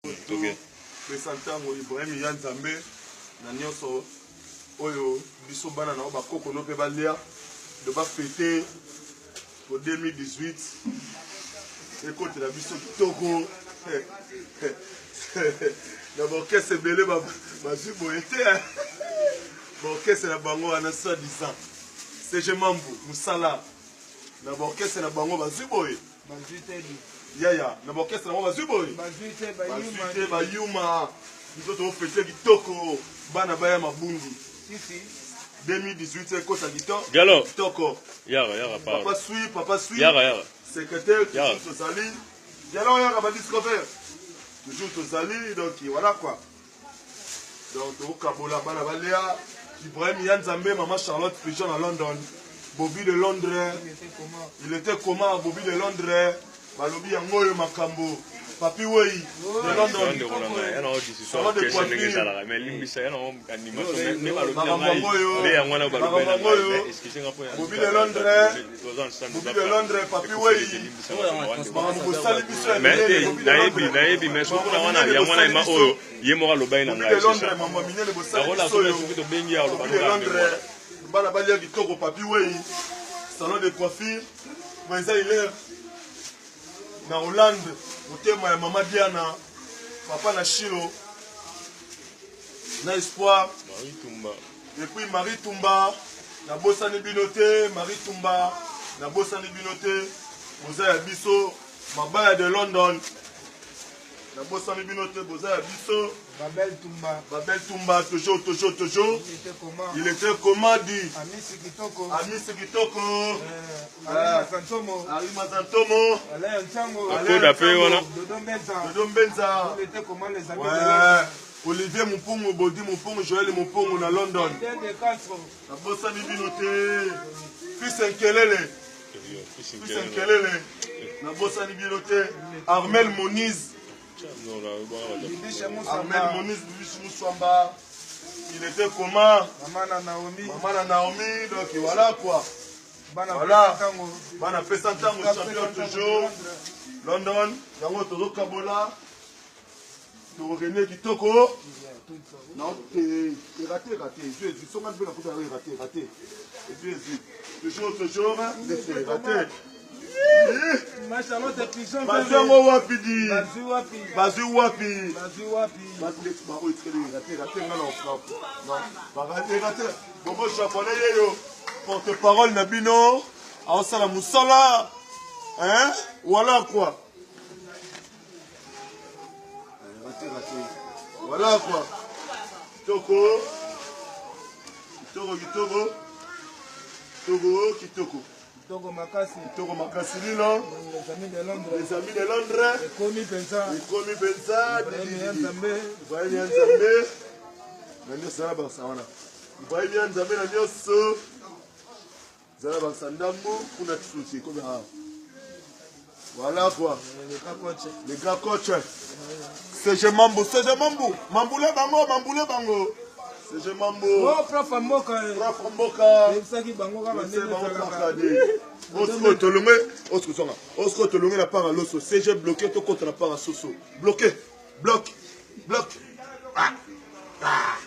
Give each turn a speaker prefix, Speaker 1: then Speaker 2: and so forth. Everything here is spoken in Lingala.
Speaker 1: Besantango Ibrahim Yanzambe na nyonso oyo biso bana na bakoko no pe balia de ba fêter pour 2018 écoute la biso kitoko na orchestre belé ba zibo été orchestre na bango wana soi-disant c'est Mambu Musala na orchestre na bango ba zibo Yaya, na orchestre na ba zibo ba yuma nous avons fêté kitoko bana baya mabundu 2018 kota kitoko
Speaker 2: yara
Speaker 1: papa suit
Speaker 2: yara
Speaker 1: secrétaire toujours Tozali yara ba discover toujours Tozali donc voilà quoi donc au Kabola bana balia Ibrahim Yanzambe maman Charlotte Pigeon à London Bobby de Londres il était comment Bobby de Londres balobi yango makambo Papi Wei de London Bobby de Londres Papi Wei salon de coiffure na Hollande motema ya mama Diana papa na Chilo na Espoir et puis Marie Tumba na bosani binote Marie Tumba na bosani binote boza ya biso mabaya de London na bosani binote boza ya biso Babel Tumba toujours il était comment dit Ami Sikitoko Ari Mazantomo Dodo Mbenza Olivier Moupongo Bodi Moupongo Joël Moupongo na London na bosani binote Fils Nkelele na bosani binote Armel Moniz Moussouamba, il était comment Maman Naomi, donc voilà quoi. Voilà, Bana Pesantango, champion toujours. London, Yango Toro Kabola, Toro René Kitoko. Non, t'es raté. Ils sont même raté. Et puis, toujours, raté. Bazango wapi di Bazu wapi Bobo japonais yo porte-parole na bino aosala musala hein voilà quoi Kitoko Makasi Lilo, les amis de Londres, Ekomi Benza, Ibrahim Yanzambe, Nani Sala Barsawana, Ibrahim Yanzambe na nyoso, Zala Barsandambo, kuna tsuchi comme ça. Voilà quoi. Les gars coach. C'est Mambu, Mamboule bango. C'est Mambo.
Speaker 3: Oh, prof Mboka.
Speaker 1: Osco Tolongé la part à l'osso. CG bloqué, tout contre la part à Soso. Bloqué. Bloc. Ah.